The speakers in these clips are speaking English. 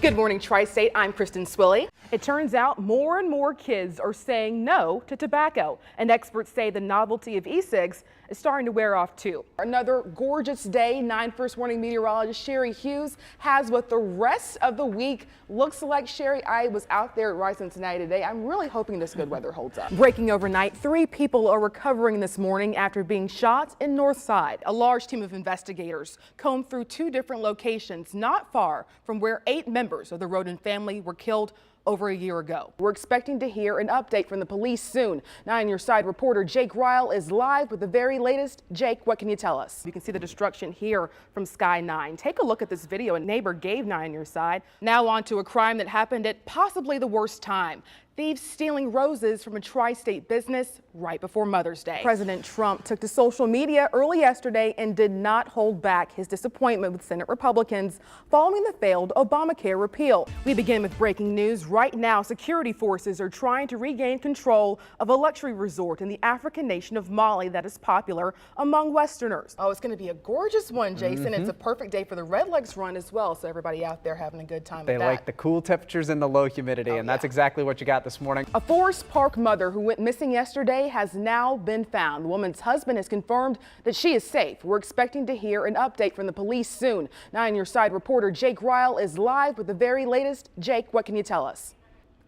Good morning, Tri-State. I'm Kristen Swilley. It turns out more and more kids are saying no to tobacco, and experts say the novelty of e-cigs is starting to wear off too. Another gorgeous day. 9 First Warning meteorologist Sherry Hughes has what the rest of the week looks like. Sherry, I was out there at Rise Cincinnati today. I'm really hoping this good weather holds up. Breaking overnight, 3 people are recovering this morning after being shot in Northside. A large team of investigators combed through 2 different locations not far from where 8 members of the Roden family were killed over a year ago. We're expecting to hear an update from the police soon. 9 Your Side reporter Jake Ryle is live with the very latest. Jake, what can you tell us? You can see the destruction here from Sky 9. Take a look at this video a neighbor gave 9 Your Side. Now on to a crime that happened at possibly the worst time. Thieves stealing roses from a tri-state business right before Mother's Day. President Trump took to social media early yesterday and did not hold back his disappointment with Senate Republicans following the failed Obamacare repeal. We begin with breaking news. Right now, security forces are trying to regain control of a luxury resort in the African nation of Mali that is popular among Westerners. Oh, it's going to be a gorgeous one, Jason. It's a perfect day for the Red Legs run as well, so everybody out there having a good time. They like the cool temperatures and the low humidity, and that's exactly what you got this morning. A Forest Park mother who went missing yesterday has now been found. The woman's husband has confirmed that she is safe. We're expecting to hear an update from the police soon. 9 Your Side reporter Jake Ryle is live with the very latest. Jake, what can you tell us?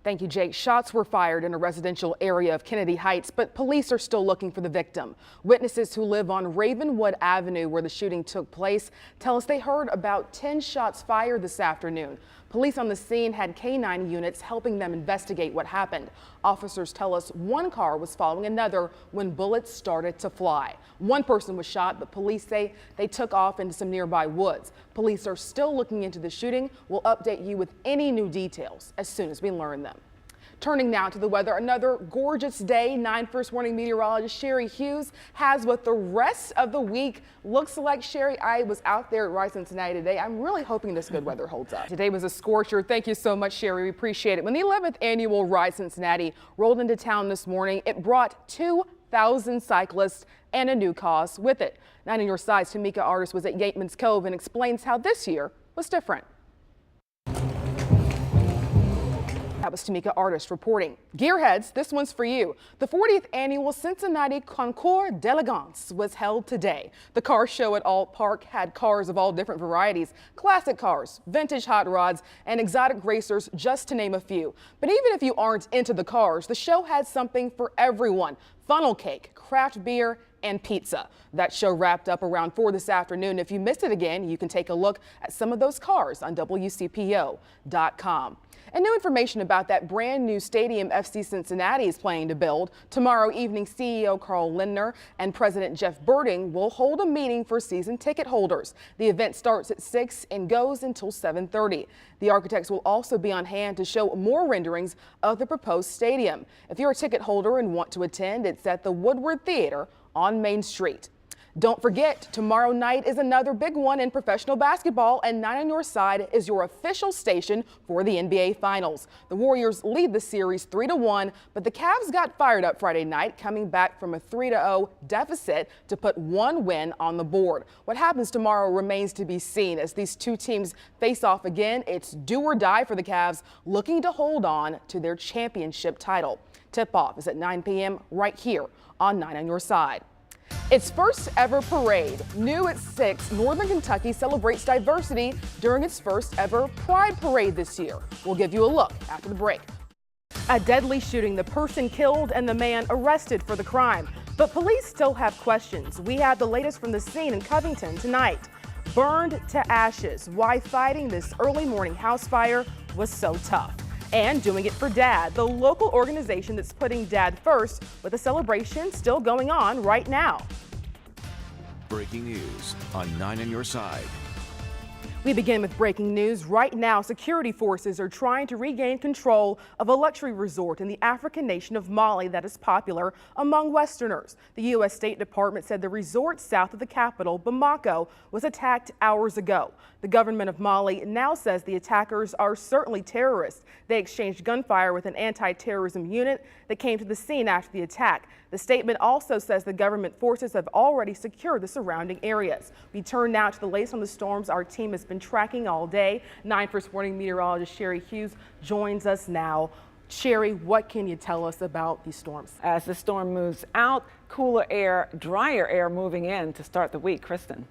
Thank you, Jake. Shots were fired in a residential area of Kennedy Heights, but police are still looking for the victim. Witnesses who live on Ravenwood Avenue, where the shooting took place, tell us they heard about 10 shots fired this afternoon. Police on the scene had K9 units helping them investigate what happened. Officers tell us one car was following another when bullets started to fly. One person was shot, but police say they took off into some nearby woods. Police are still looking into the shooting. We'll update you with any new details as soon as we learn them. Turning now to the weather, another gorgeous day. 9 First Warning meteorologist Sherry Hughes has what the rest of the week looks like. Sherry, I was out there at Rise Cincinnati today. I'm really hoping this good weather holds up. Today was a scorcher. Thank you so much, Sherry. We appreciate it. When the 11th annual Rise Cincinnati rolled into town this morning, it brought 2,000 cyclists and a new cause with it. 9 on Your Side's Tamika Artist was at Yateman's Cove and explains how this year was different. That was Tamika Artist reporting. Gearheads, this one's for you. The 40th annual Cincinnati Concours d'Elegance was held today. The car show at Alt Park had cars of all different varieties, classic cars, vintage hot rods, and exotic racers, just to name a few. But even if you aren't into the cars, the show had something for everyone. Funnel cake, craft beer, and pizza. That show wrapped up around 4 this afternoon. If you missed it again, you can take a look at some of those cars on WCPO.com. And new information about that brand new stadium FC Cincinnati is planning to build. Tomorrow evening, CEO Carl Lindner and President Jeff Birding will hold a meeting for season ticket holders. The event starts at 6 and goes until 7:30. The architects will also be on hand to show more renderings of the proposed stadium. If you're a ticket holder and want to attend, it's at the Woodward Theater on Main Street. Don't forget, tomorrow night is another big one in professional basketball, and 9 on Your Side is your official station for the NBA Finals. The Warriors lead the series 3-1, but the Cavs got fired up Friday night, coming back from a 3-0 deficit to put one win on the board. What happens tomorrow remains to be seen as these two teams face off again. It's do or die for the Cavs, looking to hold on to their championship title. Tip-off is at 9 p.m. right here on 9 on Your Side. Its first ever parade, new at 6, Northern Kentucky celebrates diversity during its first ever Pride Parade this year. We'll give you a look after the break. A deadly shooting, the person killed and the man arrested for the crime. But police still have questions. We have the latest from the scene in Covington tonight. Burned to ashes, why fighting this early morning house fire was so tough. And doing it for Dad, the local organization that's putting Dad first, with a celebration still going on right now. Breaking news on 9 on Your Side. We begin with breaking news. Right now, security forces are trying to regain control of a luxury resort in the African nation of Mali that is popular among Westerners. The U.S. State Department said the resort south of the capital, Bamako, was attacked hours ago. The government of Mali now says the attackers are certainly terrorists. They exchanged gunfire with an anti-terrorism unit that came to the scene after the attack. The statement also says the government forces have already secured the surrounding areas. We turn now to the latest on the storms our team has been been tracking all day. 9 First Morning meteorologist Sherry Hughes joins us now. Sherry, what can you tell us about these storms? As the storm moves out, cooler air, drier air moving in to start the week. Kristen.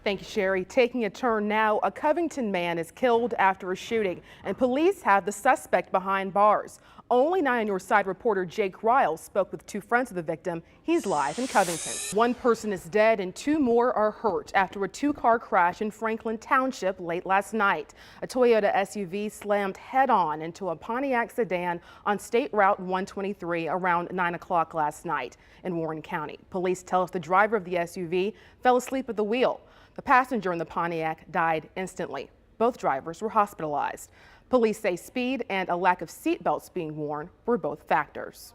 Thank you, Sherry. Taking a turn now, a Covington man is killed after a shooting, and police have the suspect behind bars. Only 9 on Your Side reporter Jake Riles spoke with 2 friends of the victim. He's live in Covington. 1 person is dead and 2 more are hurt after a 2-car crash in Franklin Township late last night. A Toyota SUV slammed head-on into a Pontiac sedan on State Route 123 around 9 o'clock last night in Warren County. Police tell us the driver of the SUV fell asleep at the wheel. The passenger in the Pontiac died instantly. Both drivers were hospitalized. Police say speed and a lack of seat belts being worn were both factors.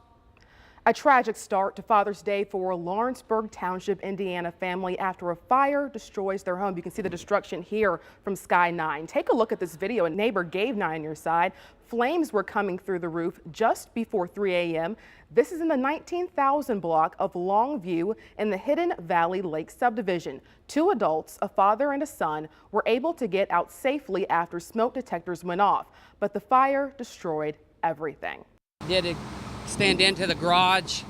A tragic start to Father's Day for a Lawrenceburg Township, Indiana family after a fire destroys their home. You can see the destruction here from Sky 9. Take a look at this video. A neighbor gave 9 on Your Side. Flames were coming through the roof just before 3 a.m. This is in the 19,000 block of Longview in the Hidden Valley Lake subdivision. 2 adults, a father and a son, were able to get out safely after smoke detectors went off, but the fire destroyed everything. Did extend into the garage.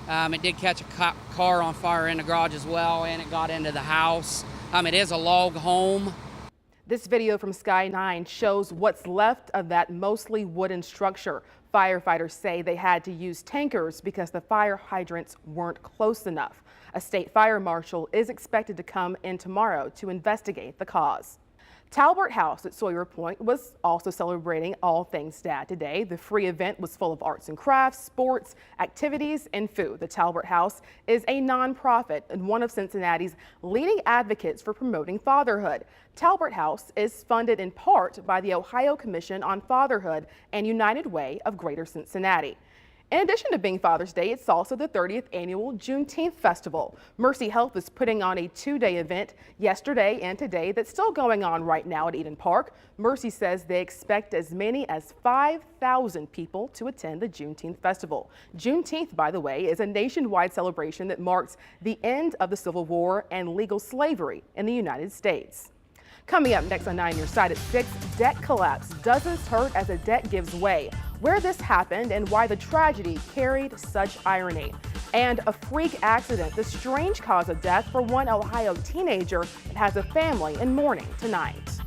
It did catch a car on fire in the garage as well, and it got into the house. It is a log home. This video from Sky 9 shows what's left of that mostly wooden structure. Firefighters say they had to use tankers because the fire hydrants weren't close enough. A state fire marshal is expected to come in tomorrow to investigate the cause. Talbert House at Sawyer Point was also celebrating all things Dad today. The free event was full of arts and crafts, sports, activities, and food. The Talbert House is a nonprofit and one of Cincinnati's leading advocates for promoting fatherhood. Talbert House is funded in part by the Ohio Commission on Fatherhood and United Way of Greater Cincinnati. In addition to being Father's Day, it's also the 30th annual Juneteenth Festival. Mercy Health is putting on a 2-day event yesterday and today that's still going on right now at Eden Park. Mercy says they expect as many as 5,000 people to attend the Juneteenth Festival. Juneteenth, by the way, is a nationwide celebration that marks the end of the Civil War and legal slavery in the United States. Coming up next on 9 Your Side at 6, debt collapse. Dozens hurt as a debt gives way. Where this happened and why the tragedy carried such irony. And a freak accident, the strange cause of death for one Ohio teenager that has a family in mourning tonight.